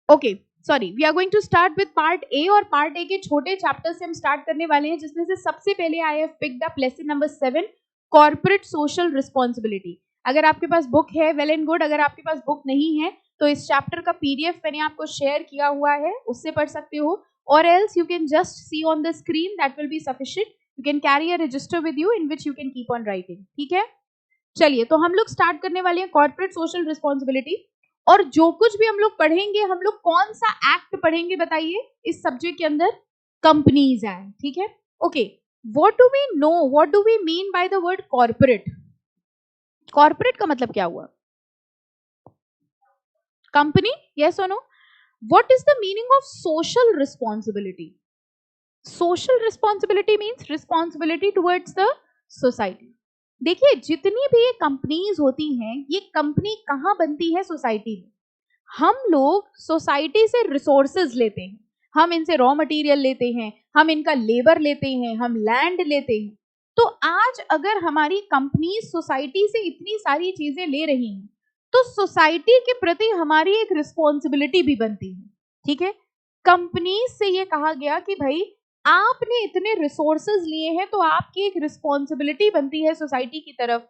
Okay sorry, we are going to start with part A, और part ए के छोटे chapter से हम स्टार्ट करने वाले हैं, जिसमें से सबसे पहले I have picked up lesson number 7, corporate social responsibility. अगर आपके पास बुक है वेल एंड गुड, अगर आपके पास बुक नहीं है तो इस चैप्टर का पीडीएफ मैंने आपको शेयर किया हुआ है, उससे पढ़ सकते हो, और else you can just see on the screen, that will be sufficient. You can carry a resistor with you in which you can keep on writing, ठीक है। चलिए, तो हम लोग स्टार्ट करने वाले हैं कॉर्पोरेट सोशल रिस्पॉन्सिबिलिटी, और जो कुछ भी हम लोग पढ़ेंगे, हम लोग कौन सा एक्ट पढ़ेंगे बताइए इस सब्जेक्ट के अंदर? कंपनीज एक्ट, ठीक है। Okay, what do we know, what do we mean by the word corporate? Corporate का मतलब क्या हुआ? कंपनी, यस और no? What is the meaning of social responsibility? Social responsibility means responsibility towards the society. देखिए, जितनी भी ये companies होती हैं, ये कंपनी कहाँ बनती है? सोसाइटी में। हम लोग सोसाइटी से रिसोर्सेज लेते हैं, हम इनसे रॉ मटेरियल लेते हैं, हम इनका लेबर लेते हैं, हम लैंड लेते हैं। तो आज अगर हमारी कंपनी सोसाइटी से इतनी सारी चीजें ले रही हैं, तो सोसाइटी के प्रति हमारी एक रिस्पॉन्सिबिलिटी भी बनती है, ठीक है। कंपनीज से ये कहा गया कि भाई, आपने इतने रिसोर्सेज लिए हैं, तो आपकी एक रिस्पॉन्सिबिलिटी बनती है सोसाइटी की तरफ,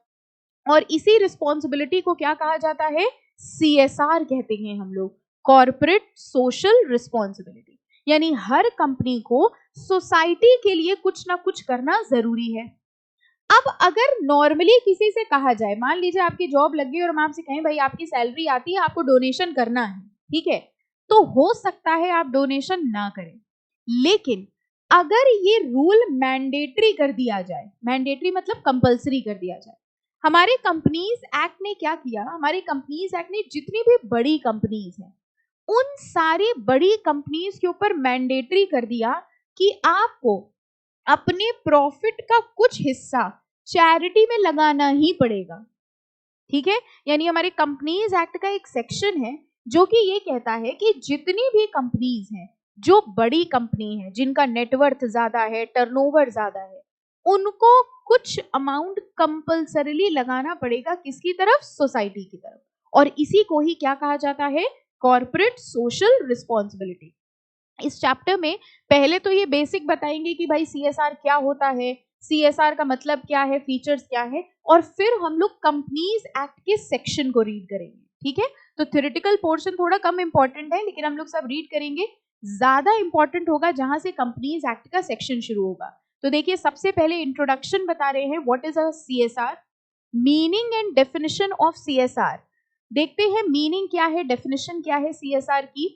और इसी रिस्पॉन्सिबिलिटी को क्या कहा जाता है? CSR कहते हैं हम लोग, कॉर्पोरेट सोशल रिस्पॉन्सिबिलिटी। यानी हर कंपनी को सोसाइटी के लिए कुछ ना कुछ करना जरूरी है। अब अगर नॉर्मली किसी से कहा जाए, मान लीजिए आपकी जॉब लग गई और हम आपसे कहें भाई आपकी सैलरी आती है, आपको डोनेशन करना है, ठीक है, तो हो सकता है आप डोनेशन ना करें। लेकिन अगर ये रूल मैंडेटरी कर दिया जाए, मैंडेटरी मतलब कंपलसरी कर दिया जाए, हमारे कंपनीज एक्ट ने क्या किया? हमारे कंपनीज एक्ट ने जितनी भी बड़ी कंपनीज हैं, उन सारी बड़ी कंपनीज के ऊपर मैंडेटरी कर दिया कि आपको अपने प्रॉफिट का कुछ हिस्सा चैरिटी में लगाना ही पड़ेगा, ठीक है। यानी हमारे कंपनीज एक्ट का एक सेक्शन है जो कि ये कहता है कि जितनी भी कंपनीज हैं, जो बड़ी कंपनी है, जिनका नेटवर्थ ज्यादा है, टर्नओवर ज्यादा है, उनको कुछ अमाउंट कंपल्सरीली लगाना पड़ेगा, किसकी तरफ? सोसाइटी की तरफ। और इसी को ही क्या कहा जाता है? Corporate social responsibility. इस चैप्टर में पहले तो ये बेसिक बताएंगे कि भाई CSR क्या होता है, CSR का मतलब क्या है, फीचर्स क्या है, और फिर हम लोग कंपनीज एक्ट के सेक्शन को रीड करेंगे, ठीक है। तो थ्योरेटिकल पोर्शन थोड़ा कम इंपॉर्टेंट है, लेकिन हम लोग सब रीड करेंगे। ज्यादा इंपॉर्टेंट होगा जहां से कंपनीज एक्ट का सेक्शन शुरू होगा। तो देखिए, सबसे पहले इंट्रोडक्शन बता रहे हैं, what is a CSR, meaning and definition of CSR। देखते हैं मीनिंग क्या है, डेफिनेशन क्या है CSR की।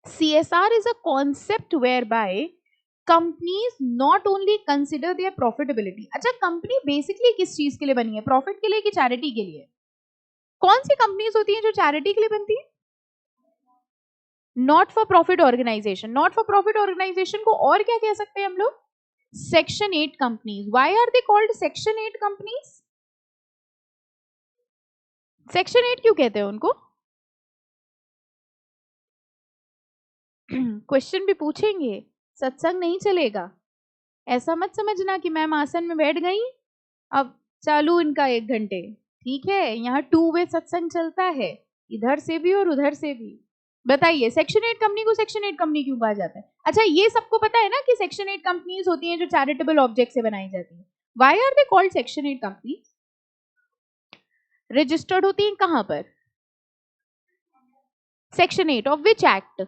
CSR is a concept whereby companies not only consider their profitability। अच्छा, कंपनी बेसिकली किस चीज के लिए बनी है? प्रॉफिट के लिए कि चैरिटी के लिए? कौन सी कंपनीज होती हैं जो चैरिटी के लिए बनती है? Not for profit organisation. Not for profit organisation को और क्या कह सकते हैं हम लोग? Section 8 companies. Why are they called section 8 companies? Section 8 क्यों कहते हैं उनको? क्वेश्चन भी पूछेंगे, सत्संग नहीं चलेगा। ऐसा मत समझना कि मैम आसन में बैठ गई, अब चालू इनका 1 घंटे, ठीक है। यहाँ 2 वे सत्संग चलता है, इधर से भी और उधर से भी। बताइए, सेक्शन 8 कंपनी को सेक्शन 8 कंपनी क्यों कहा जाता है? अच्छा, ये सबको पता है ना कि सेक्शन 8 कंपनीज होती हैं जो चैरिटेबल ऑब्जेक्ट से बनाई जाती है। Why are they called section 8 company? Registered होती हैं कहां पर? Section 8 of which act?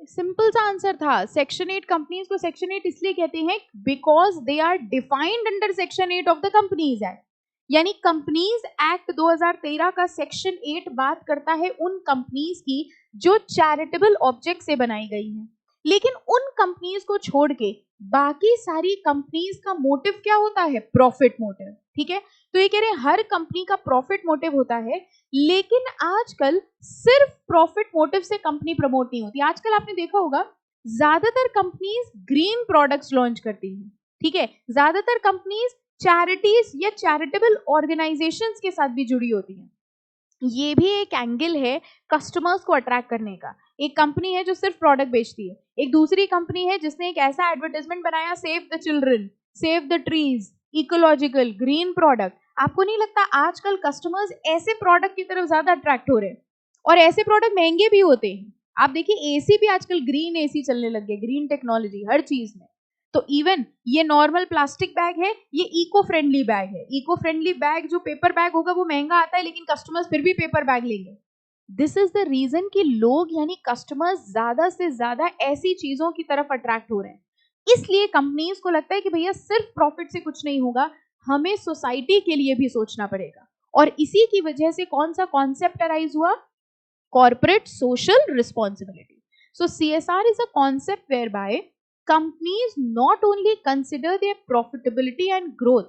Simple सा आंसर था, सेक्शन 8 कंपनीज को सेक्शन 8 इसलिए कहते हैं because they are defined under section 8 of the companies act. यानी कंपनीज एक्ट 2013 का सेक्शन 8 बात करता है उन कंपनीज की जो चैरिटेबल ऑब्जेक्ट से बनाई गई हैं। लेकिन उन कंपनीज को छोड़ के बाकी सारी कंपनीज का मोटिव क्या होता है? प्रॉफिट मोटिव, ठीक है। तो ये कह रहे हैं हर कंपनी का प्रॉफिट मोटिव होता है, लेकिन आजकल सिर्फ प्रॉफिट मोटिव से कंपनी प्रमोट नहीं होती। आजकल आपने देखा होगा ज्यादातर कंपनीज ग्रीन प्रोडक्ट्स लॉन्च करती हैं, ठीक है। ज्यादातर कंपनीज चैरिटीज या चैरिटेबल ऑर्गेनाइजेशंस के साथ भी जुड़ी होती हैं। ये भी एक एंगल है कस्टमर्स को अट्रैक्ट करने का। एक कंपनी है जो सिर्फ प्रोडक्ट बेचती है, एक दूसरी कंपनी है जिसने एक ऐसा एडवर्टाइजमेंट बनाया, save the children, save the trees, ecological, green product. आपको नहीं लगता आजकल कस्टमर्स ऐसे प्रोडक्ट की तरफ ज्यादा अट्रैक्ट हो रहे हैं? और ऐसे प्रोडक्ट महंगे भी होते हैं। आप देखिए एसी भी आजकल ग्रीन एसी चलने लग गए, ग्रीन टेक्नोलॉजी हर चीज में। तो इवन ये नॉर्मल प्लास्टिक बैग है, ये इको फ्रेंडली बैग है। इको फ्रेंडली बैग जो पेपर बैग होगा वो महंगा आता है, लेकिन कस्टमर्स फिर भी पेपर बैग लेंगे। दिस इज द रीजन कि लोग यानी कस्टमर्स ज्यादा से ज्यादा ऐसी चीजों की तरफ अट्रैक्ट हो रहे हैं। इसलिए कंपनीज को लगता है कि भैया सिर्फ प्रॉफिट से कुछ नहीं होगा, हमें सोसाइटी के लिए भी सोचना पड़ेगा। और इसी की वजह से कौन सा कॉन्सेप्ट अराइज हुआ? Corporate social responsibility. So CSR is a concept whereby companies not only consider their profitability and growth,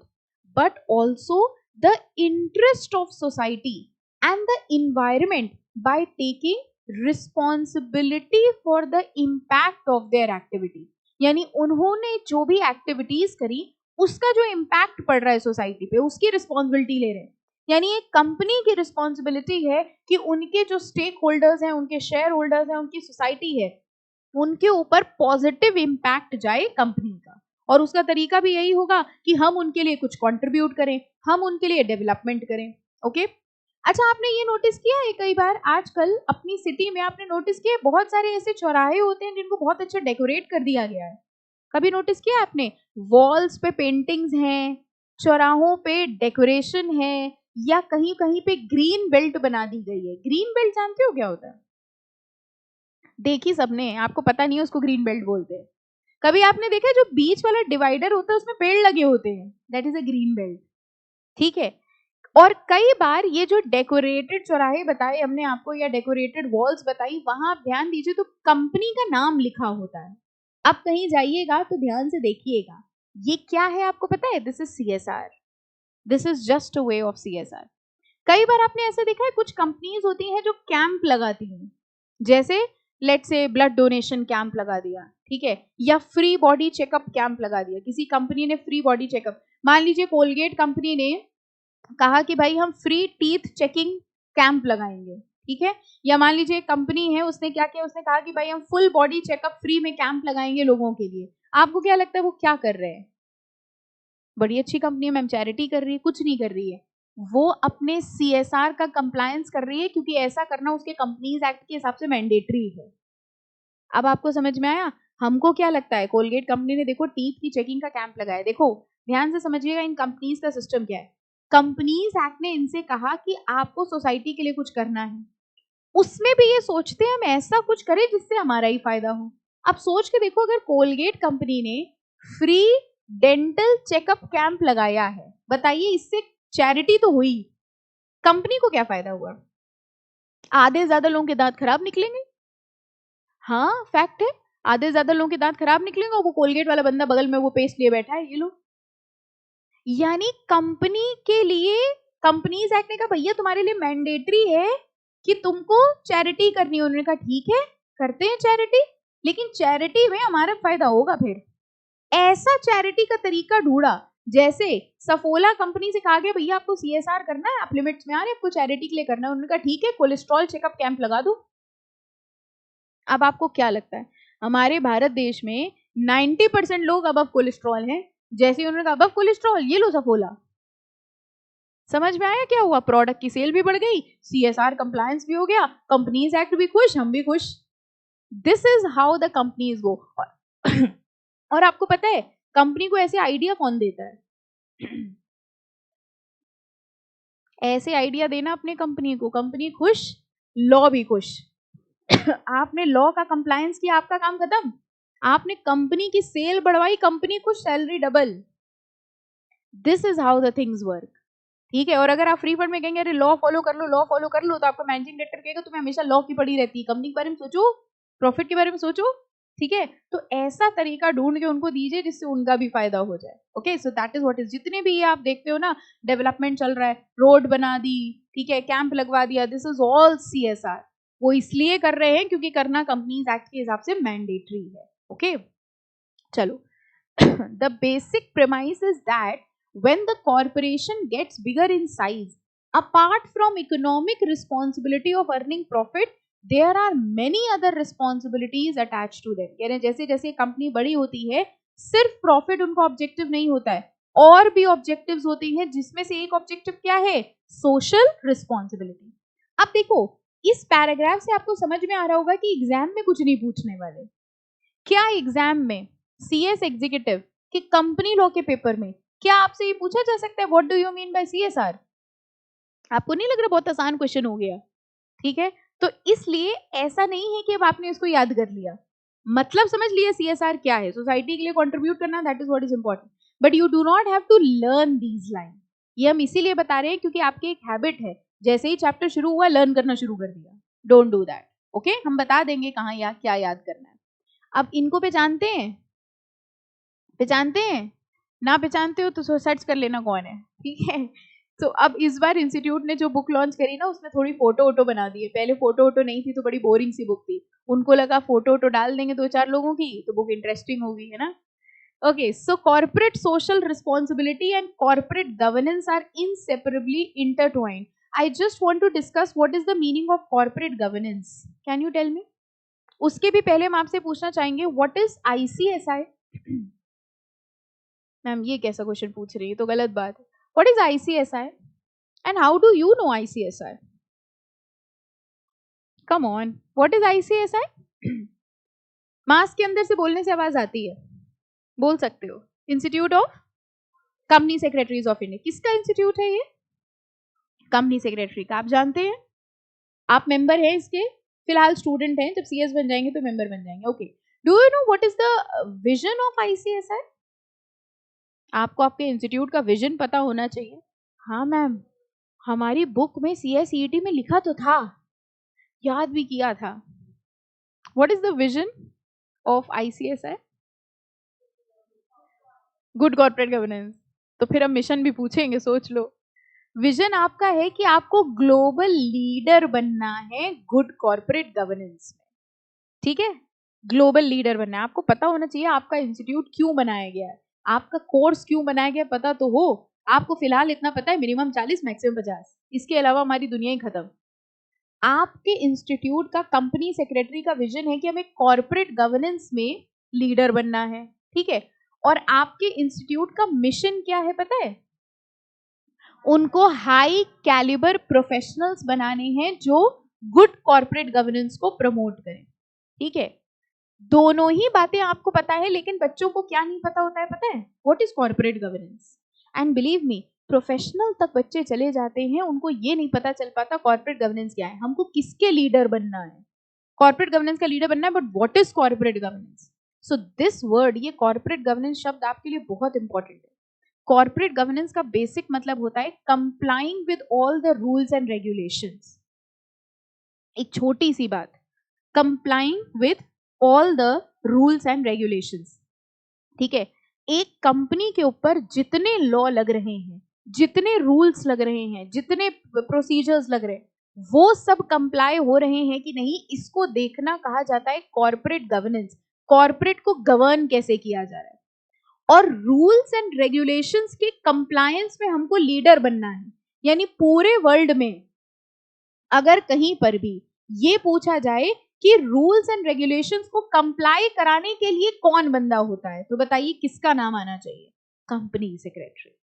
but also the interest of society and the environment by taking responsibility for the impact of their activity. यानी उन्होंने जो भी activities करी उसका जो impact पड़ रहा है सोसाइटी पे, उसकी रिस्पॉन्सिबिलिटी ले रहे हैं। यानी एक कंपनी की रिस्पॉन्सिबिलिटी है कि उनके जो स्टेक होल्डर्स हैं, उनके शेयर होल्डर्स हैं, उनकी सोसाइटी है, उनके ऊपर पॉजिटिव इम्पैक्ट जाए कंपनी का। और उसका तरीका भी यही होगा कि हम उनके लिए कुछ कंट्रीब्यूट करें, हम उनके लिए डेवलपमेंट करें। ओके, अच्छा आपने ये नोटिस किया है कई बार आजकल अपनी सिटी में, आपने नोटिस किया बहुत सारे ऐसे चौराहे होते हैं जिनको बहुत अच्छा डेकोरेट कर दिया गया है। कभी नोटिस किया आपने? वॉल्स पे पेंटिंग्स हैं, चौराहों पे डेकोरेशन है, या कहीं कहीं पे ग्रीन बेल्ट बना दी गई है। ग्रीन बेल्ट जानते हो क्या होता है? देखी सबने, आपको पता नहीं है उसको ग्रीन बेल्ट बोलते हैं। कभी आपने देखा जो बीच वाला डिवाइडर होता है उसमें पेड़ लगे होते हैं, that is a green belt. ठीक है, और कई बार ये जो डेकोरेटेड चौराहे बताए हमने आपको या डेकोरेटेड वॉल्स बताई, वहां आप ध्यान दीजिए तो कंपनी का नाम लिखा होता है। आप कहीं जाइएगा तो ध्यान से देखिएगा, ये क्या है आपको पता है? This is CSR, this is just a way of CSR. कई बार आपने ऐसे देखा है कुछ कंपनीज होती हैं जो कैंप लगाती हैं, जैसे लेट से ब्लड डोनेशन कैंप लगा दिया, ठीक है, या फ्री बॉडी चेकअप कैंप लगा दिया। किसी कंपनी ने फ्री बॉडी चेकअप, मान लीजिए कोलगेट कंपनी ने कहा कि भाई हम फ्री टीथ चेकिंग कैंप लगाएंगे, ठीक है, या मान लीजिए कंपनी है उसने क्या किया, उसने कहा कि भाई हम फुल बॉडी चेकअप फ्री में कैंप लगाएंगे लोगों के लिए। आपको क्या लगता है वो क्या कर रहे हैं? बड़ी अच्छी कंपनी है मैम, चैरिटी कर रही है? कुछ नहीं कर रही है, वो अपने सीएसआर का कंप्लायंस कर रही है, क्योंकि ऐसा करना उसके कंपनीज एक्ट के हिसाब से मैंडेटरी है। अब आपको समझ में आया? हमको क्या लगता है, कोलगेट कंपनी ने देखो टीथ की चेकिंग का कैंप लगाया। देखो ध्यान से समझिएगा इन कंपनीज का सिस्टम क्या है। कंपनीज एक्ट ने इनसे कहा कि आपको सोसाइटी के लिए कुछ करना है, उसमें भी ये सोचते हैं हम ऐसा कुछ करें जिससे हमारा ही फायदा हो। अब सोच के देखो, अगर कोलगेट कंपनी ने फ्री डेंटल चेकअप कैंप लगाया है, बताइए इससे चैरिटी तो हुई, कंपनी को क्या फायदा हुआ? आधे ज्यादा लोगों के दांत खराब निकलेंगे। हाँ फैक्ट है, आधे ज्यादा लोगों के दांत खराब निकलेंगे, और वो कोलगेट वाला बंदा बगल में वो पेस्ट लिए बैठा है, ये लो। यानी कंपनी के लिए कंपनीज एक्ट ने कहा भैया तुम्हारे लिए मैंडेटरी है कि तुमको चैरिटी करनी है। उन्होंने कहा ठीक है करते हैं चैरिटी, लेकिन चैरिटी में हमारा फायदा होगा। फिर ऐसा चैरिटी का तरीका ढूंढा, जैसे सफोला कंपनी से कहा गया भैया आपको सीएसआर करना है, आप लिमिट्स में आ रहे हैं, आपको चैरिटी के लिए करना है। उन्होंने कहा ठीक है कोलेस्ट्रॉल चेकअप कैंप लगा दो। अब आपको क्या लगता है, हमारे भारत देश में 90% लोग अबव कोलेस्ट्रॉल हैं। जैसे उन्होंने कहा अबव कोलेस्ट्रॉल, ये लो सफोला। समझ में आया क्या हुआ? प्रोडक्ट की सेल भी बढ़ गई, सीएसआर कंप्लायंस भी हो गया, कंपनीज एक्ट भी खुश, हम भी खुश। This is how the companies go. और आपको पता है कंपनी को ऐसे आइडिया कौन देता है? ऐसे आइडिया देना अपने कंपनी को, कंपनी खुश, लॉ भी खुश। आपने लॉ का कंप्लायंस किया, आपका काम खत्म। आपने कंपनी की सेल बढ़वाई, कंपनी खुश, salary double. This is how the things work, ठीक है। और अगर आप फ्री फंड में कहेंगे अरे लॉ फॉलो कर लो, लॉ फॉलो कर लो, तो आपका मैनेजिंग डायरेक्टर कहेगा तुम्हें हमेशा लॉ की पड़ी रहती है, कंपनी के बारे में सोचो, प्रॉफिट के बारे में सोचो, ठीक है। तो ऐसा तरीका ढूंढ के उनको दीजिए जिससे उनका भी फायदा हो जाए। Okay, so that is what is. जितने भी ये आप देखते हो ना डेवलपमेंट चल रहा है, रोड बना दी, ठीक है, कैंप लगवा दिया, दिस इज ऑल सीएसआर। वो इसलिए कर रहे हैं क्योंकि करना कंपनीज एक्ट के हिसाब से मैंडेटरी है। ओके चलो, the basic premise is that when the corporation gets bigger in size, apart from economic responsibility of earning profit, there are many other responsibilities attached to them। यानी जैसे जैसे company बड़ी होती है, सिर्फ प्रॉफिट उनका ऑब्जेक्टिव नहीं होता है, और भी ऑब्जेक्टिव्स होती हैं, जिसमें से एक ऑब्जेक्टिव क्या है? Social responsibility. अब देखो इस पैराग्राफ से आपको समझ में आ रहा होगा कि एग्जाम में कुछ नहीं पूछने वाले। क्या एग्जाम में सीएस एग्जीक्यूटिव कि कंपनी लॉ के पेपर में क्या आपसे ये पूछा जा सकता है what do you mean by CSR? आपको नहीं लग रहा बहुत आसान क्वेश्चन हो गया? ठीक है, तो इसलिए ऐसा नहीं है कि अब आपने इसको याद कर लिया, मतलब समझ लिया सीएसआर क्या है, सोसाइटी के लिए कंट्रीब्यूट करना, that is what is important, but you do not have to learn these line. ये हम इसीलिए बता रहे हैं क्योंकि आपकी एक हैबिट है, जैसे ही चैप्टर शुरू हुआ लर्न करना शुरू कर दिया। Don't do that, okay? हम बता देंगे कहाँ या क्या याद करना है। अब इनको पहचानते हैं? पहचानते हैं? ना पहचानते हो तो सर्च कर लेना कौन है, ठीक है? तो अब इस बार इंस्टीट्यूट ने जो बुक लॉन्च करी ना, उसमें थोड़ी फोटो वोटो बना दी है। पहले फोटो वोटो नहीं थी तो बड़ी बोरिंग सी बुक थी, उनको लगा फोटो वोटो डाल देंगे 2-4 लोगों की तो बुक इंटरेस्टिंग होगी, है ना? Okay, so corporate social responsibility and corporate governance are inseparably intertwined. I just want to discuss what is the meaning of corporate governance. Can you tell me? उसके भी पहले हम आपसे पूछना चाहेंगे व्हाट इज आईसीएसआई? मैम ये कैसा question पूछ रही है, तो गलत बात है। What is ICSI and how do you know ICSI? Come on, what is ICSI? Mask के अंदर से बोलने से आवाज आती है, बोल सकते हो। Institute of company secretaries of India. किसका इंस्टीट्यूट है ये? कंपनी सेक्रेटरी का। आप जानते हैं, आप मेंबर हैं इसके, फिलहाल स्टूडेंट हैं, जब सीएस बन जाएंगे तो मेंबर बन जाएंगे। Okay, do you know what is the vision of ICSI? आपको आपके इंस्टीट्यूट का विजन पता होना चाहिए। हाँ मैम, हमारी बुक में सीएसईटी में लिखा तो था, याद भी किया था। What is the vision of ICSI? Good corporate governance. तो फिर हम मिशन भी पूछेंगे, सोच लो। विजन आपका है कि आपको ग्लोबल लीडर बनना है गुड कॉर्पोरेट गवर्नेंस में, ठीक है? ग्लोबल लीडर बनना है। आपको पता होना चाहिए आपका इंस्टीट्यूट क्यों बनाया गया है, आपका कोर्स क्यों बनाया गया, पता तो हो। आपको फिलहाल इतना पता है मिनिमम 40 मैक्सिमम 50, इसके अलावा हमारी दुनिया ही खत्म। आपके इंस्टीट्यूट का कंपनी सेक्रेटरी का विजन है कि हमें कॉर्पोरेट गवर्नेंस में लीडर बनना है, ठीक है? और आपके इंस्टीट्यूट का मिशन क्या है पता है? उनको हाई कैलिबर प्रोफेशनल्स बनाने हैं जो गुड कॉर्पोरेट गवर्नेंस को प्रमोट करें, ठीक है? दोनों ही बातें आपको पता है, लेकिन बच्चों को क्या नहीं पता होता है पता है? What is corporate governance? And believe me, professional तक बच्चे चले जाते हैं, उनको ये नहीं पता चल पाता कॉर्पोरेट गवर्नेंस क्या है, हमको किसके लीडर बनना है। कॉर्पोरेट गवर्नेंस का लीडर बनना है, but what is corporate governance? So this word, ये कॉर्पोरेट गवर्नेंस शब्द आपके लिए बहुत इंपॉर्टेंट है। कॉर्पोरेट गवर्नेंस का बेसिक मतलब होता है complying with all the rules and regulations. एक छोटी सी बात, complying with all the rules and regulations, ठीक है? एक कंपनी के ऊपर जितने लॉ लग रहे हैं, जितने रूल्स लग रहे हैं, जितने प्रोसीजर्स लग रहे हैं, वो सब कंप्लाई हो रहे हैं कि नहीं, इसको देखना कहा जाता है कॉर्पोरेट गवर्नेंस। कॉर्पोरेट को गवर्न कैसे किया जा रहा है, और रूल्स एंड रेगुलेशंस के कंप्लायंस में हमको लीडर बनना है। यानी पूरे वर्ल्ड में अगर कहीं पर भी ये पूछा जाए कि रूल्स एंड रेगुलेशंस को कंप्लाई कराने के लिए कौन बंदा होता है, तो बताइए किसका नाम आना चाहिए? Company secretary.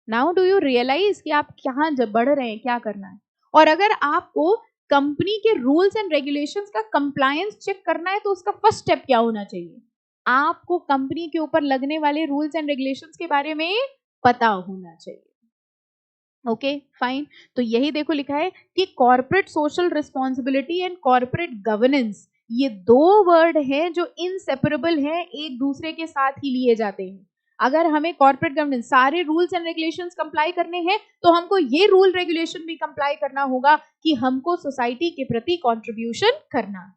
Now do you realise कि आप कहाँ बढ़ रहे हैं, क्या करना है? और अगर आपको कंपनी के रूल्स एंड रेगुलेशंस का कंप्लायंस चेक करना है तो उसका फर्स्ट स्टेप क्या होना चाहिए? आपको कंपनी के ऊपर लगने वाले रूल्स एंड रेगुलेशंस के बारे में पता होना चाहिए। ओके फाइन, तो यही देखो लिखा है कि corporate social responsibility and corporate governance, ये दो वर्ड हैं जो इनसेपरेबल हैं, एक दूसरे के साथ ही लिए जाते हैं। अगर हमें कॉर्पोरेट गवर्नेंस सारे रूल्स एंड रेगुलेशंस कंप्लाई करने हैं तो हमको ये रूल रेगुलेशन भी कंप्लाई करना होगा कि हमको सोसाइटी के प्रति कंट्रीब्यूशन करना है,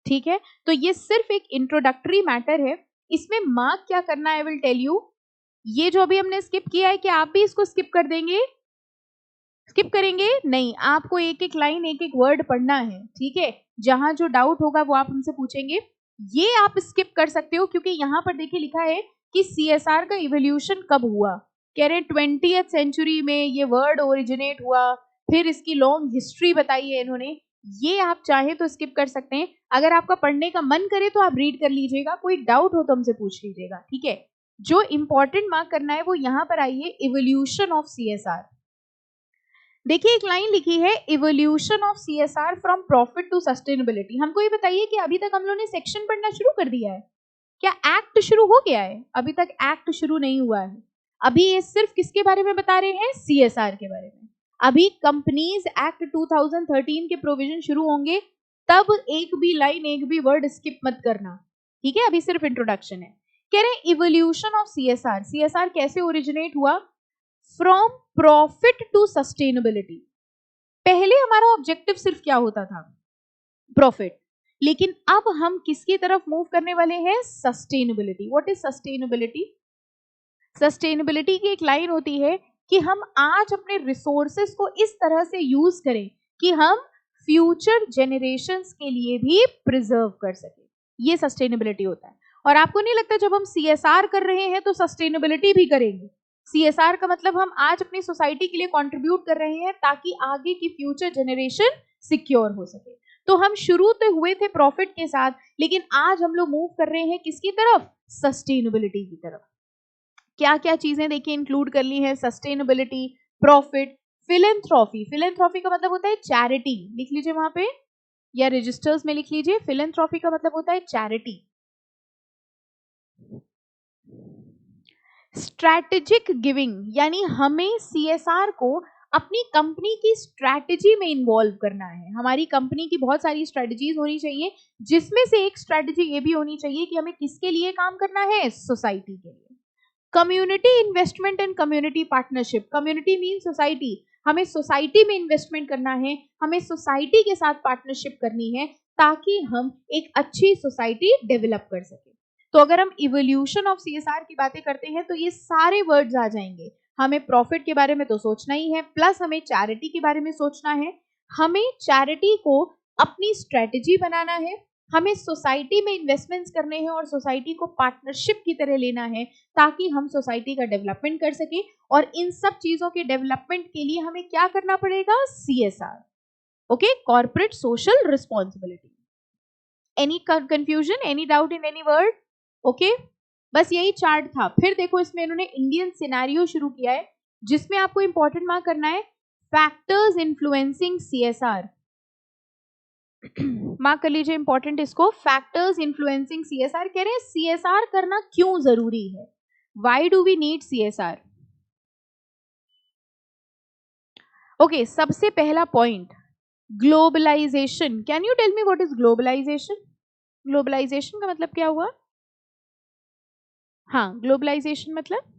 ठीक है? तो ये सिर्फ एक इंट्रोडक्टरी मैटर है, इसमें मार्क क्या करना है आई विल टेल यू। ये जो अभी हमने स्किप किया है, क्या आप भी इसको स्किप कर देंगे? स्किप करेंगे नहीं, आपको एक एक लाइन एक एक वर्ड पढ़ना है, ठीक है? जहां जो डाउट होगा वो आप हमसे पूछेंगे। ये आप स्किप कर सकते हो क्योंकि यहाँ पर देखिए लिखा है कि सीएसआर का इवोल्यूशन कब हुआ। कह रहे 20th सेंचुरी में ये वर्ड ओरिजिनेट हुआ, फिर इसकी लॉन्ग हिस्ट्री बताई है इन्होंने। ये आप चाहे तो स्किप कर सकते हैं, अगर आपका पढ़ने का मन करे तो आप रीड कर लीजिएगा, कोई डाउट हो तो हमसे पूछ लीजिएगा, ठीक है? जो इंपॉर्टेंट मार्क करना है वो यहाँ पर आइए, इवोल्यूशन ऑफ सीएसआर। देखिए एक लाइन लिखी है, evolution of CSR from profit to sustainability. हमको ये बताइए कि अभी तक हम लोगों ने सेक्शन पढ़ना शुरू कर दिया है क्या? एक्ट शुरू हो गया है? अभी तक एक्ट शुरू नहीं हुआ है। अभी ये सिर्फ किसके बारे में बता रहे हैं? सीएसआर के बारे में। अभी कंपनीज एक्ट 2013 के प्रोविजन शुरू होंगे, तब एक भी लाइन, एक भी वर्ड स्किप मत करना, ठीक है? अभी सिर्फ इंट्रोडक्शन है। कह रहे हैं इवोल्यूशन ऑफ सीएसआर, सीएसआर कैसे ओरिजिनेट हुआ? From profit to sustainability. पहले हमारा ऑब्जेक्टिव सिर्फ क्या होता था? प्रॉफिट। लेकिन अब हम किसकी तरफ मूव करने वाले हैं? Sustainability. What is sustainability? Sustainability की एक लाइन होती है कि हम आज अपने रिसोर्सेस को इस तरह से यूज करें कि हम फ्यूचर जेनरेशंस के लिए भी प्रिजर्व कर सके। ये सस्टेनेबिलिटी होता है। और आपको नहीं लगता जब हम सीएसआर कर रहे हैं तो सस्टेनेबिलिटी भी करेंगे? सीएसआर का मतलब हम आज अपनी सोसाइटी के लिए कंट्रीब्यूट कर रहे हैं ताकि आगे की फ्यूचर जनरेशन सिक्योर हो सके। तो हम शुरू तो हुए थे प्रॉफिट के साथ, लेकिन आज हम लोग मूव कर रहे हैं किसकी तरफ? सस्टेनेबिलिटी की तरफ। क्या क्या चीजें देखिए इंक्लूड कर ली है? Sustainability, profit, फिलेंथ्रॉफी। फिलेंथ्रॉफी का मतलब होता है चैरिटी, लिख लीजिए वहां पे या रजिस्टर्स में लिख लीजिए। फिलेंथ्रॉफी का मतलब होता है चैरिटी। स्ट्रैटेजिक गिविंग, यानी हमें सीएसआर को अपनी कंपनी की स्ट्रैटेजी में इन्वॉल्व करना है। हमारी कंपनी की बहुत सारी स्ट्रैटेजीज होनी चाहिए, जिसमें से एक स्ट्रैटेजी ये भी होनी चाहिए कि हमें किसके लिए काम करना है? सोसाइटी के लिए। Community investment and community partnership. Community mean society. हमें सोसाइटी में इन्वेस्टमेंट करना है, हमें सोसाइटी के साथ पार्टनरशिप करनी है ताकि हम एक अच्छी सोसाइटी डेवलप कर सके। तो अगर हम इवोल्यूशन ऑफ सीएसआर की बातें करते हैं तो ये सारे वर्ड्स आ जाएंगे। हमें प्रॉफिट के बारे में तो सोचना ही है, प्लस हमें चैरिटी के बारे में सोचना है, हमें चैरिटी को अपनी स्ट्रेटेजी बनाना है, हमें सोसाइटी में इन्वेस्टमेंट्स करने हैं और सोसाइटी को पार्टनरशिप की तरह लेना है ताकि हम सोसाइटी का डेवलपमेंट कर सके। और इन सब चीजों के डेवलपमेंट के लिए हमें क्या करना पड़ेगा? CSR, okay, corporate social responsibility. Any confusion, any doubt in any word? Okay, बस यही चार्ट था। फिर देखो इसमें इन्होंने इंडियन सिनेरियो शुरू किया है, जिसमें आपको इंपॉर्टेंट मार्क करना है फैक्टर्स इन्फ्लुएंसिंग सीएसआर। मार्क कर लीजिए इंपॉर्टेंट इसको, फैक्टर्स इन्फ्लुएंसिंग सीएसआर। कह रहे हैं सीएसआर करना क्यों जरूरी है? Why do we need CSR? Okay, सबसे पहला point, globalisation. Can you tell me what is globalisation? Globalisation का मतलब क्या हुआ? हाँ, ग्लोबलाइजेशन मतलब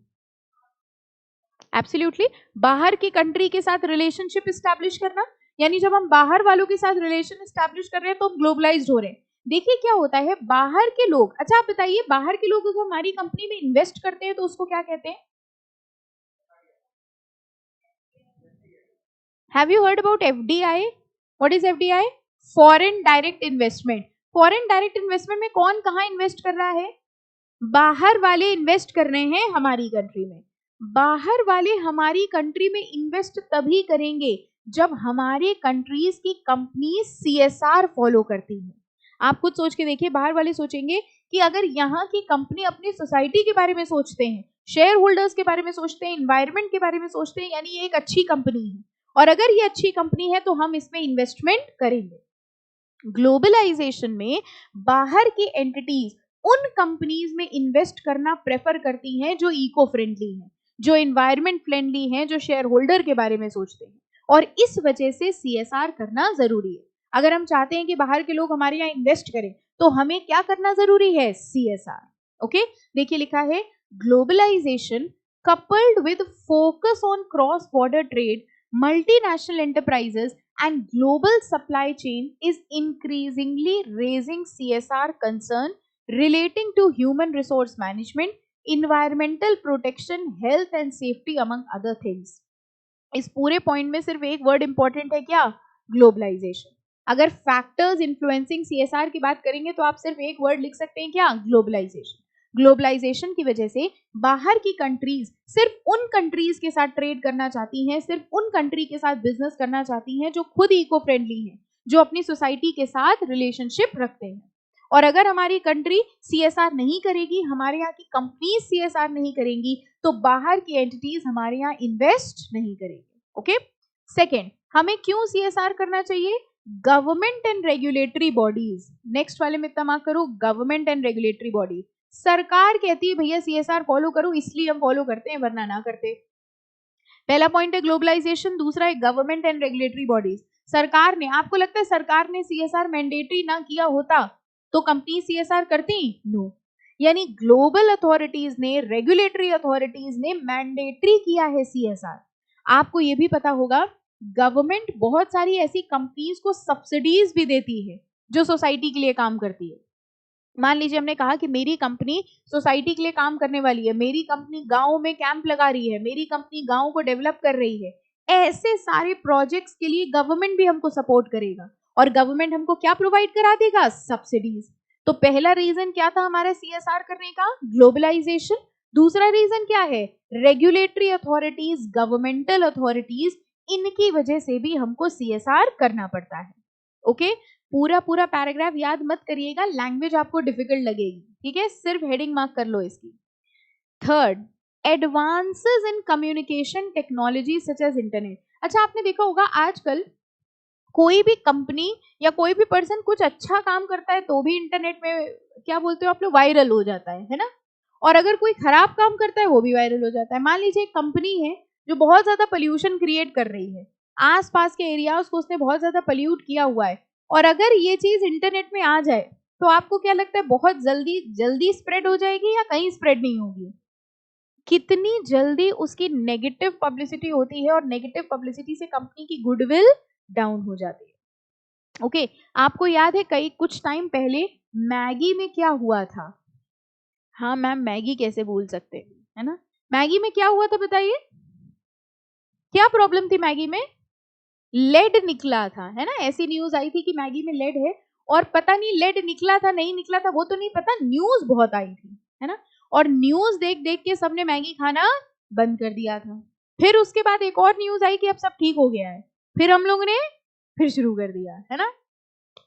एब्सोल्युटली बाहर की कंट्री के साथ रिलेशनशिप एस्टैब्लिश करना। यानी जब हम बाहर वालों के साथ रिलेशन एस्टैब्लिश कर रहे हैं तो हम ग्लोबलाइज्ड हो रहे हैं। देखिए क्या होता है, बाहर के लोग, अच्छा आप बताइए, बाहर के लोग अगर हमारी कंपनी में इन्वेस्ट करते हैं तो उसको क्या कहते हैं? Have you heard about FDI? What is FDI? Foreign direct investment. Foreign direct investment में कौन कहाँ इन्वेस्ट कर रहा है? बाहर वाले इन्वेस्ट कर रहे हैं हमारी कंट्री में। बाहर वाले हमारी कंट्री में इन्वेस्ट तभी करेंगे जब हमारे कंट्रीज की कंपनी सीएसआर फॉलो करती है। आप खुद सोच के देखिए, बाहर वाले सोचेंगे कि अगर यहाँ की कंपनी अपनी सोसाइटी के बारे में सोचते हैं, शेयर होल्डर्स के बारे में सोचते हैं, एनवायरमेंट के बारे में सोचते हैं, यानी ये एक अच्छी कंपनी है और अगर ये अच्छी कंपनी है तो हम इसमें इन्वेस्टमेंट करेंगे। ग्लोबलाइजेशन में बाहर की एंटिटीज उन कंपनीज में इन्वेस्ट करना प्रेफर करती हैं जो इको फ्रेंडली हैं, जो एनवायरमेंट फ्रेंडली हैं, जो शेयर होल्डर के बारे में सोचते हैं, और इस वजह से सीएसआर करना जरूरी है। अगर हम चाहते हैं कि बाहर के लोग हमारे यहाँ इन्वेस्ट करें तो हमें क्या करना जरूरी है? सीएसआर। ओके, देखिए लिखा है globalisation coupled with focus on cross-border trade, multinational enterprises and global supply chain is increasingly raising CSR concern relating to human resource management, environmental protection, health and safety among other things. इस पूरे point में सिर्फ एक word important है, क्या? Globalisation. अगर factors influencing CSR की बात करेंगे तो आप सिर्फ एक वर्ड लिख सकते हैं, क्या? ग्लोबलाइजेशन। ग्लोबलाइजेशन की वजह से बाहर की कंट्रीज सिर्फ उन कंट्रीज के साथ ट्रेड करना चाहती हैं, सिर्फ उन कंट्री के साथ बिजनेस करना चाहती हैं जो खुद इको फ्रेंडली हैं, जो अपनी सोसाइटी के साथ रिलेशनशिप रखते हैं। और अगर हमारी कंट्री सीएसआर नहीं करेगी, हमारे यहाँ की कंपनीज सीएसआर नहीं करेंगी, तो बाहर की एंटिटीज हमारे यहाँ इन्वेस्ट नहीं करेंगी। ओके, सेकेंड, हमें क्यों CSR करना चाहिए? Government and regulatory bodies, next वाले में इतना मार्क करो, गवर्नमेंट एंड रेगुलेटरी बॉडी। सरकार कहती है भैया CSR फॉलो करो, इसलिए हम फॉलो करते हैं, वरना ना करते। पहला पॉइंट है ग्लोबलाइजेशन, दूसरा है गवर्नमेंट एंड रेगुलेटरी बॉडीज। सरकार ने, आपको लगता है सरकार ने CSR मैंडेटरी ना किया होता तो कंपनी CSR करती? नो। यानी ग्लोबल अथॉरिटीज ने, रेगुलेटरी अथॉरिटीज ने मैंडेटरी किया है CSR। आपको ये भी पता होगा गवर्नमेंट बहुत सारी ऐसी कंपनीज को सब्सिडीज भी देती है जो सोसाइटी के लिए काम करती है। मान लीजिए हमने कहा कि मेरी कंपनी सोसाइटी के लिए काम करने वाली है, मेरी कंपनी गांव में कैंप लगा रही है, मेरी कंपनी गांव को डेवलप कर रही है, ऐसे सारे प्रोजेक्ट्स के लिए गवर्नमेंट भी हमको सपोर्ट करेगा। और गवर्नमेंट हमको क्या प्रोवाइड करा देगा? सब्सिडीज। तो पहला रीजन क्या था हमारे CSR करने का? ग्लोबलाइजेशन। दूसरा रीजन क्या है? रेगुलेटरी अथॉरिटीज, गवर्नमेंटल अथॉरिटीज, इनकी वजह से भी हमको CSR करना पड़ता है। ओके, पूरा पूरा पैराग्राफ याद मत करिएगा, लैंग्वेज आपको डिफिकल्ट लगेगी, ठीक है, सिर्फ हेडिंग मार्क कर लो इसकी। Third, advances in communication technology such as internet. अच्छा, आपने देखा होगा आजकल कोई भी कंपनी या कोई भी पर्सन कुछ अच्छा काम करता है तो भी इंटरनेट में, क्या बोलते हो आप लोग, वायरल हो जाता है ना? और अगर कोई खराब काम करता है वो भी वायरल हो जाता है। मान लीजिए एक कंपनी है जो बहुत ज्यादा पोल्यूशन क्रिएट कर रही है, आसपास के एरियाज को उसने बहुत ज्यादा पोल्यूट किया हुआ है, और अगर ये चीज इंटरनेट में आ जाए तो आपको क्या लगता है बहुत जल्दी जल्दी स्प्रेड हो जाएगी या कहीं स्प्रेड नहीं होगी? कितनी जल्दी उसकी नेगेटिव पब्लिसिटी होती है, और नेगेटिव पब्लिसिटी से कंपनी की गुडविल डाउन हो जाती है। ओके, आपको याद है कई कुछ टाइम पहले मैगी में क्या हुआ था? हाँ मैम, मैगी कैसे भूल सकते हैं, है ना? मैगी में क्या हुआ था बताइए? क्या प्रॉब्लम थी मैगी में? लेड निकला था, है ना? ऐसी न्यूज आई थी कि मैगी में लेड है, और पता नहीं लेड निकला था नहीं निकला था वो तो नहीं पता, न्यूज बहुत आई थी, है ना? और न्यूज देख देख के सबने मैगी खाना बंद कर दिया था। फिर उसके बाद एक और न्यूज आई कि अब सब ठीक हो गया है, फिर हम लोगों ने फिर शुरू कर दिया, है ना?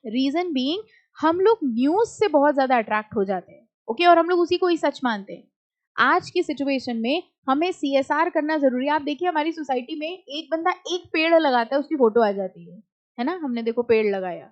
रीजन बीइंग, हम लोग न्यूज से बहुत ज्यादा अट्रैक्ट हो जाते हैं, ओके, और हम लोग उसी को ही सच मानते हैं। आज की सिचुएशन में हमें CSR करना जरूरी है। आप देखिए हमारी सोसाइटी में एक बंदा एक पेड़ लगाता है, उसकी फोटो आ जाती है ना? हमने देखो पेड़ लगाया।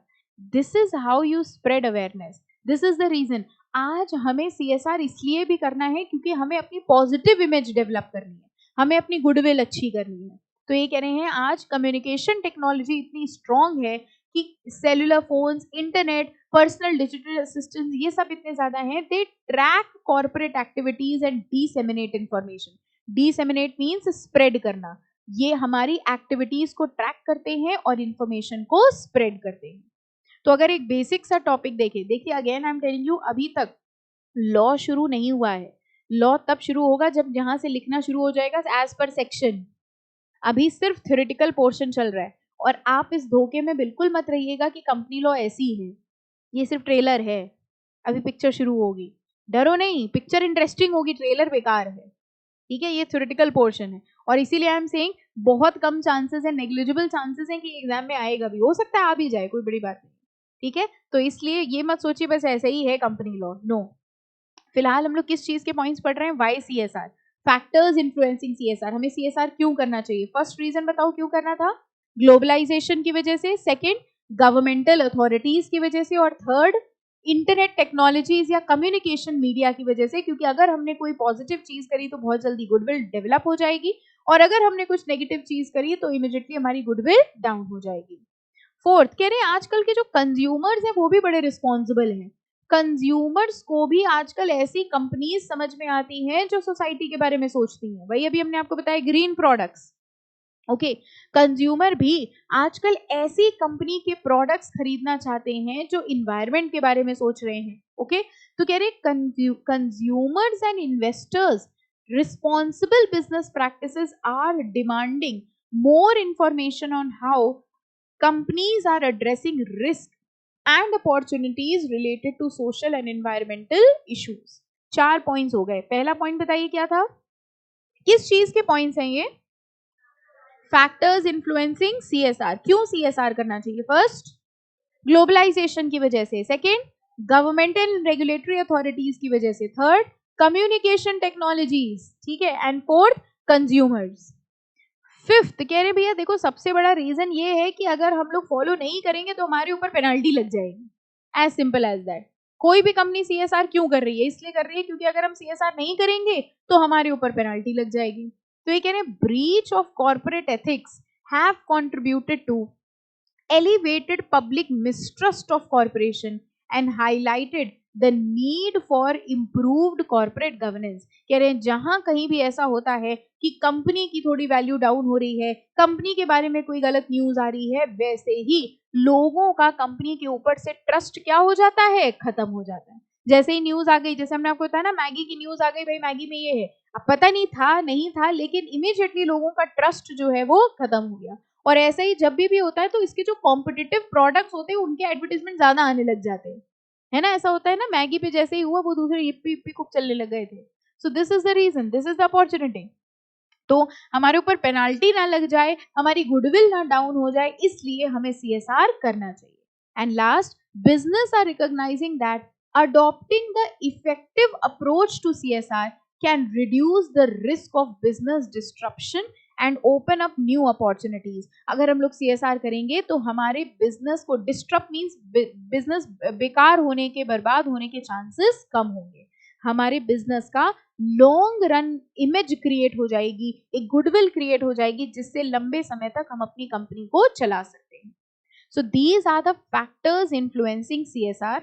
This is how you spread awareness, this is the reason. आज हमें CSR इसलिए भी करना है क्योंकि हमें अपनी पॉजिटिव इमेज डेवलप करनी है, हमें अपनी गुडविल अच्छी करनी है। तो ये कह रहे हैं आज कम्युनिकेशन टेक्नोलॉजी इतनी स्ट्रांग है कि cellular phones, internet, personal digital assistant, ये सब इतने ज्यादा हैं, they track corporate activities and disseminate information. Disseminate means spread करना। ये हमारी एक्टिविटीज को ट्रैक करते हैं और इंफॉर्मेशन को स्प्रेड करते हैं। तो अगर एक बेसिक सा टॉपिक देखिए again I am telling you, अभी तक लॉ शुरू नहीं हुआ है। लॉ तब शुरू होगा जब जहां से लिखना शुरू हो जाएगा एज पर सेक्शन। अभी सिर्फ थ्योरेटिकल पोर्शन चल रहा है, और आप इस धोखे में बिल्कुल मत रहिएगा कि कंपनी लॉ ऐसी है, ये सिर्फ ट्रेलर है, अभी पिक्चर शुरू होगी। डरो नहीं, पिक्चर इंटरेस्टिंग होगी, ट्रेलर बेकार है, ठीक है? ये थ्योरेटिकल पोर्शन है, और इसीलिए आई एम सेइंग बहुत कम चांसेस है, नेग्लिजिबल चांसेस है कि एग्जाम में आएगा भी, हो सकता है आ भी जाए, कोई बड़ी बात नहीं, ठीक है? तो इसलिए ये मत सोचिए बस ऐसे ही है कंपनी लॉ, नो। फिलहाल हम लोग किस चीज के पॉइंट्स पढ़ रहे हैं? Why CSR, factors influencing CSR। हमें CSR क्यों करना चाहिए? फर्स्ट रीजन बताओ क्यों करना था? ग्लोबलाइजेशन की वजह से, सेकंड गवर्नमेंटल अथॉरिटीज की वजह से, और थर्ड इंटरनेट टेक्नोलॉजीज या कम्युनिकेशन मीडिया की वजह से। क्योंकि अगर हमने कोई पॉजिटिव चीज करी तो बहुत जल्दी गुडविल डेवलप हो जाएगी, और अगर हमने कुछ नेगेटिव चीज करी तो इमीडिएटली हमारी गुडविल डाउन हो जाएगी। फोर्थ, कह रहे हैं आजकल के जो कंज्यूमर्स हैं वो भी बड़े रिस्पॉन्सिबल हैं। कंज्यूमर्स को भी आजकल ऐसी कंपनीज समझ में आती हैं जो सोसाइटी के बारे में सोचती हैं। वही अभी हमने आपको बताया ग्रीन प्रोडक्ट्स, ओके। कंज्यूमर भी आजकल ऐसी कंपनी के प्रोडक्ट्स खरीदना चाहते हैं जो इन्वायरमेंट के बारे में सोच रहे हैं, ओके। तो कह रहे consumers and investors responsible business practices are demanding more information on how companies are addressing risk and opportunities related to social and environmental issues। 4 points हो गए। पहला पॉइंट बताइए क्या था? किस चीज के पॉइंट्स हैं ये? Factors influencing CSR। क्यों CSR करना चाहिए? फर्स्ट, ग्लोबलाइजेशन की वजह से, सेकेंड गवर्नमेंटल रेगुलेटरी अथॉरिटीज की वजह से, थर्ड कम्युनिकेशन टेक्नोलॉजीज, ठीक है, एंड फोर्थ कंज्यूमर्स। फिफ्थ कह रहे भैया देखो सबसे बड़ा रीजन ये है कि अगर हम लोग फॉलो नहीं करेंगे तो हमारे ऊपर पेनल्टी लग जाएगी, एज सिंपल एज दैट। कोई भी कंपनी सीएसआर क्यों कर रही है? इसलिए कर रही है क्योंकि अगर हम सीएसआर नहीं करेंगे तो हमारे ऊपर पेनल्टी लग जाएगी। तो ये कह रहे हैं breach of corporate ethics have contributed to elevated public mistrust of corporation and highlighted the need for improved corporate governance। कह रहे हैं जहां कहीं भी ऐसा होता है कि कंपनी की थोड़ी वैल्यू डाउन हो रही है, कंपनी के बारे में कोई गलत न्यूज आ रही है, वैसे ही लोगों का कंपनी के ऊपर से ट्रस्ट क्या हो जाता है? खत्म हो जाता है। जैसे ही न्यूज आ गई, जैसे हमने आपको बताया ना मैगी की न्यूज आ गई, भाई मैगी में ये है, अब पता नहीं था नहीं था, लेकिन इमीडिएटली लोगों का ट्रस्ट जो है वो खत्म हो गया। और ऐसा ही जब भी होता है तो इसके जो कॉम्पिटिटिव प्रोडक्ट्स होते हैं उनके एडवर्टाइजमेंट ज्यादा आने लग जाते हैं, है ना? ऐसा होता है ना, मैगी पे जैसे ही हुआ वो दूसरे yippee yippee खूब चलने लग गए थे। So this is the reason, this is the opportunity. तो हमारे ऊपर पेनाल्टी ना लग जाए, हमारी गुडविल ना डाउन हो जाए, इसलिए हमें सीएसआर करना चाहिए। And last, business are recognising that adopting the effective approach to CSR can reduce the risk of business disruption and open up new opportunities। अगर हम लोग CSR करेंगे तो हमारे बिजनेस को डिस्टर्ब मीन्स बिजनेस बेकार होने के, बर्बाद होने के चांसेस कम होंगे, हमारे बिजनेस का लॉन्ग रन इमेज क्रिएट हो जाएगी, एक गुडविल क्रिएट हो जाएगी, जिससे लंबे समय तक हम अपनी कंपनी को चला सकते हैं। So these are the factors influencing CSR।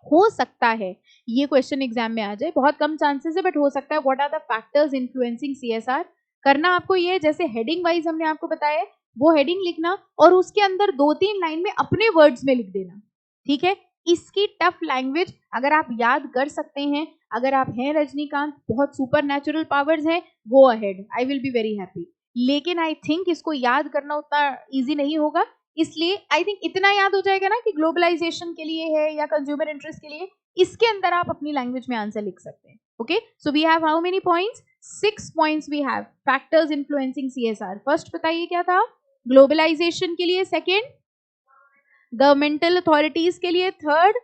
हो सकता है ये क्वेश्चन एग्जाम में आ जाए, बहुत कम चांसेस है बट हो सकता है। What are the factors influencing CSR? करना आपको ये, जैसे हेडिंग वाइज हमने आपको बताया है, वो हेडिंग लिखना और उसके अंदर 2-3 लाइन में अपने वर्ड्स में लिख देना, ठीक है? इसकी टफ लैंग्वेज अगर आप याद कर सकते हैं, अगर आप हैं रजनीकांत, बहुत सुपर नेचुरल पावर्स हैं, go ahead, I will be very happy. लेकिन आई थिंक इसको याद करना उतना इजी नहीं होगा, इसलिए आई थिंक इतना याद हो जाएगा ना कि ग्लोबलाइजेशन के लिए है या कंज्यूमर इंटरेस्ट के लिए, इसके अंदर आप अपनी लैंग्वेज में आंसर लिख सकते हैं। Okay, so we have how many points? 6 points we have. Factors influencing CSR, first बताइए क्या था? ग्लोबलाइजेशन के लिए, सेकेंड गवर्नमेंटल अथॉरिटीज के लिए, third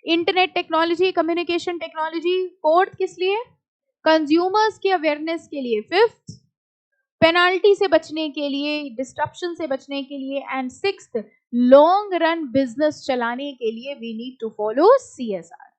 internet technology communication technology, fourth किस लिए? कंज्यूमर्स की अवेयरनेस के लिए, फिफ्थ पेनाल्टी से बचने के लिए, डिस्ट्रप्शन से बचने के लिए, and sixth long run business चलाने के लिए we need to follow CSR.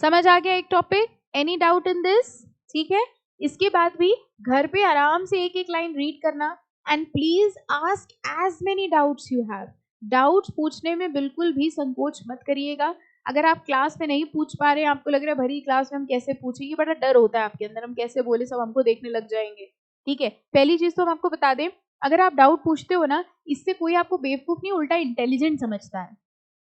समझ आ गया एक topic? Any doubt in this? ठीक है, इसके बाद भी घर पे आराम से एक एक लाइन रीड करना and please ask as many doubts you have. Doubts पूछने में बिल्कुल भी संकोच मत करिएगा। अगर आप क्लास में नहीं पूछ पा रहे हैं, आपको लग रहा है भरी क्लास में हम कैसे पूछेंगे, बड़ा डर होता है आपके अंदर, हम कैसे बोले, सब हमको देखने लग जाएंगे, ठीक है? पहली चीज तो हम आपको बता दें, अगर आप डाउट पूछते हो ना, इससे कोई आपको बेवकूफ नहीं, उल्टा इंटेलिजेंट समझता है।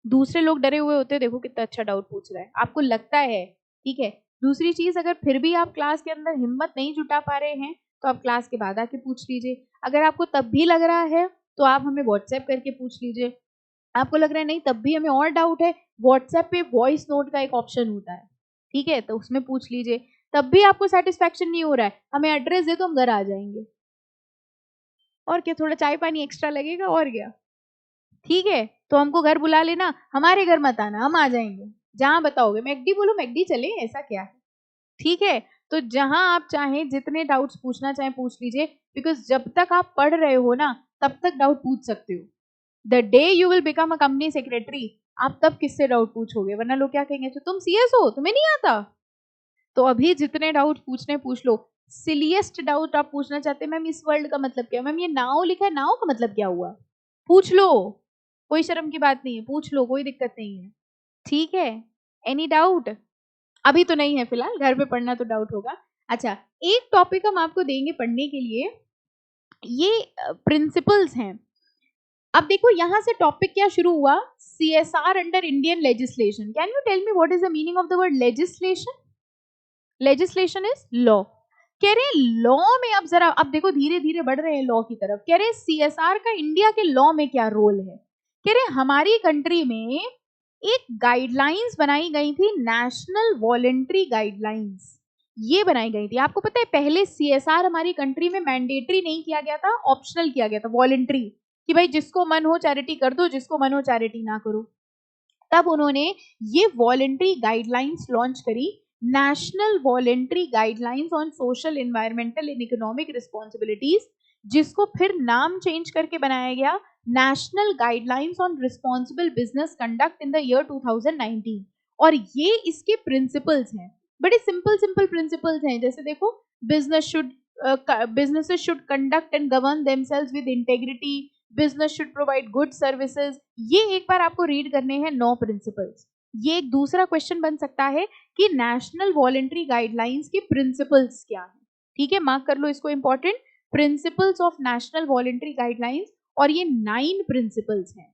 दूसरे लोग डरे हुए होते हैं, देखो कितना अच्छा डाउट पूछ रहा है, आपको लगता है, ठीक है? दूसरी चीज, अगर फिर भी आप क्लास के अंदर हिम्मत नहीं जुटा पा रहे हैं तो आप क्लास के बाद आके पूछ लीजिए। अगर आपको तब भी लग रहा है तो आप हमें व्हाट्सएप करके पूछ लीजिए। आपको लग रहा है नहीं तब भी हमें और डाउट है, व्हाट्सएप पे वॉइस नोट का एक ऑप्शन होता है, ठीक है? तो उसमें पूछ लीजिए। तब भी आपको सेटिस्फेक्शन नहीं हो रहा है, हमें एड्रेस दे तो हम घर आ जाएंगे, और क्या, थोड़ा चाय पानी एक्स्ट्रा लगेगा और क्या, ठीक है? तो हमको घर बुला लेना, हमारे घर मत आना, हम आ जाएंगे जहां बताओगे। मैकडी बोलो, मैकडी चले, ऐसा क्या है, ठीक है? तो जहां आप चाहें, जितने डाउट्स पूछना चाहें पूछ लीजिए, बिकॉज जब तक आप पढ़ रहे हो ना तब तक डाउट पूछ सकते हो। The day you will become a company secretary, आप तब किससे डाउट पूछोगे? वरना लोग क्या कहेंगे, तो तुम सीएस हो, तुम्हें नहीं आता। तो अभी जितने डाउट पूछने पूछ लो। सिलिएस्ट डाउट आप पूछना चाहते हैं, मैम इस वर्ल्ड का मतलब क्या? मैम ये नाव लिखा है, नाव का मतलब क्या हुआ? पूछ लो, कोई शर्म की बात नहीं है, पूछ लो, कोई दिक्कत नहीं है, ठीक है? Any doubt? अभी तो नहीं है फिलहाल, घर पे पढ़ना तो डाउट होगा। अच्छा, एक टॉपिक हम आपको देंगे पढ़ने के लिए, ये प्रिंसिपल्स हैं। अब देखो यहां से टॉपिक क्या शुरू हुआ? CSR under Indian legislation. Can you tell me what is the meaning of the word legislation? Legislation is law. कह रहे हैं लॉ में, अब जरा अब देखो धीरे धीरे बढ़ रहे हैं लॉ की तरफ। कह रहे हैं सीएसआर का इंडिया के लॉ में क्या रोल है? कह रहे हैं हमारी कंट्री में एक गाइडलाइंस बनाई गई थी, नेशनल वॉलेंट्री गाइडलाइंस, ये बनाई गई थी। आपको पता है पहले सीएसआर हमारी कंट्री में मैंडेटरी नहीं किया गया था, ऑप्शनल किया गया था, वॉलेंट्री, कि भाई जिसको मन हो चैरिटी कर दो, जिसको मन हो चैरिटी ना करो। तब उन्होंने ये वॉलेंट्री गाइडलाइंस लॉन्च करी, national voluntary guidelines on social, environmental and economic responsibilities. जिसको फिर नाम चेंज करके बनाया गया national guidelines on responsible business conduct in the year 2019। और ये इसके प्रिंसिपल्स हैं, बड़े सिंपल सिंपल प्रिंसिपल्स हैं। जैसे देखो, businesses should conduct and govern themselves with integrity, business should provide good services। ये एक बार आपको रीड करने हैं 9 प्रिंसिपल्स। ये एक दूसरा क्वेश्चन बन सकता है कि नेशनल वॉलंटरी गाइडलाइंस के प्रिंसिपल्स क्या है। ठीक है, मार्क कर लो इसको, important, principles of national voluntary guidelines, और ये 9 प्रिंसिपल्स हैं।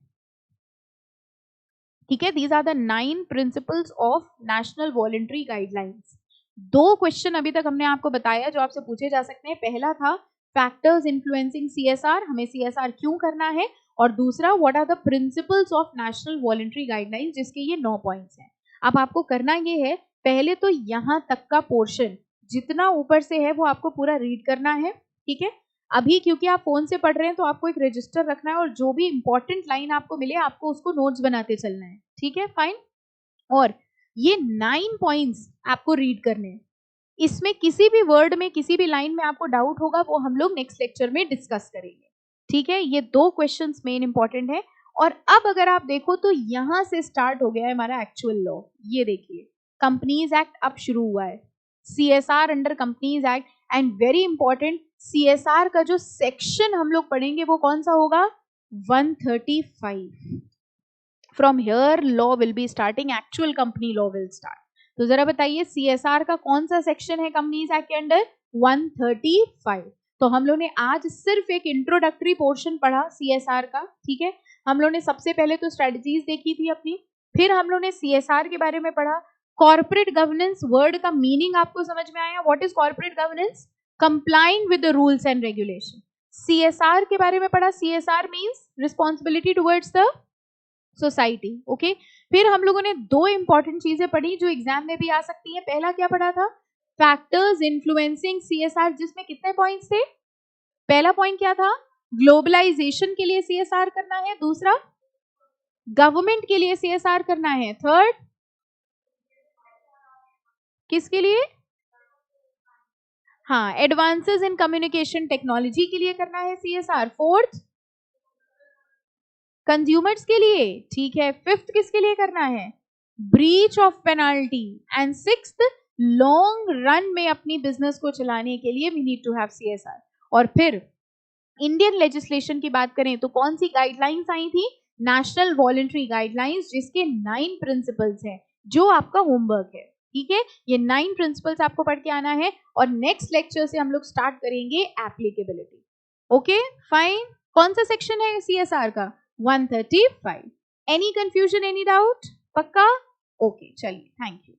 ठीक है, these are the 9 principles of national voluntary guidelines. 2 question अभी तक हमने आपको बताया जो आपसे पूछे जा सकते हैं। पहला था फैक्टर्स इन्फ्लुएंसिंग सीएसआर, हमें सीएसआर क्यों करना है, और दूसरा what are the principles of national voluntary guidelines, जिसके ये 9 पॉइंट्स हैं। अब आपको करना ये है, पहले तो यहां तक का पोर्शन जितना ऊपर से है वो आपको पूरा रीड करना है। ठीक है, अभी क्योंकि आप फोन से पढ़ रहे हैं तो आपको एक रजिस्टर रखना है, और जो भी इंपॉर्टेंट लाइन आपको मिले आपको उसको नोट्स बनाते चलना है। ठीक है, फाइन। और ये 9 पॉइंट्स आपको रीड करने हैं। इसमें किसी भी वर्ड में, किसी भी लाइन में आपको डाउट होगा वो हम लोग नेक्स्ट लेक्चर में डिस्कस करेंगे। ठीक है, ये 2 क्वेश्चंस मेन इंपॉर्टेंट है। और अब अगर आप देखो तो यहां से स्टार्ट हो गया है हमारा एक्चुअल लॉ। ये देखिए, कंपनीज एक्ट अब शुरू हुआ है, CSR under companies act. And very important, CSR का जो सेक्शन हम लोग पढ़ेंगे वो कौन सा होगा, 135। From here law will be starting, actual company law will start. तो जरा बताइए सीएसआर का कौन सा सेक्शन है कंपनीज एक्ट के अंडर, 135। तो हम लोग ने आज सिर्फ एक इंट्रोडक्टरी पोर्शन पढ़ा सीएसआर का। ठीक है, हम लोग ने सबसे पहले तो स्ट्रेटजीज देखी थी अपनी, फिर हम लोग ने सीएसआर के बारे में पढ़ा। कॉर्पोरेट गवर्नेंस वर्ड का मीनिंग आपको समझ में आया, what is corporate governance, complying with the rules and regulation. CSR के बारे में पढ़ा, CSR means responsibility towards the society. Okay, फिर हम लोगों ने 2 इंपॉर्टेंट चीजें पढ़ी जो एग्जाम में भी आ सकती है। पहला क्या पढ़ा था, फैक्टर्स इन्फ्लुएंसिंग सीएसआर, जिसमें कितने पॉइंट्स थे, पहला पॉइंट क्या था, ग्लोबलाइजेशन के लिए सीएसआर करना है, दूसरा गवर्नमेंट के लिए सीएसआर करना है, थर्ड किसके लिए, हाँ, एडवांसेस इन कम्युनिकेशन टेक्नोलॉजी के लिए करना है सीएसआर, फोर्थ कंज्यूमर्स के लिए, ठीक है, फिफ्थ किसके लिए करना है, breach of penalty, and sixth long run में अपनी बिजनेस को चलाने के लिए we need to have CSR. और फिर इंडियन लेजिस्लेशन की बात करें तो कौन सी गाइडलाइंस आई थी, नेशनल वॉलंटरी गाइडलाइंस, जिसके 9 प्रिंसिपल्स हैं, जो आपका होमवर्क है। ठीक है, ये 9 प्रिंसिपल्स आपको पढ़ के आना है, और नेक्स्ट लेक्चर से हम लोग स्टार्ट करेंगे एप्लीकेबिलिटी। Okay, fine. कौन सा सेक्शन है सीएसआर का, 135। एनी कंफ्यूजन, एनी डाउट, पक्का, ओके, चलिए, थैंक यू।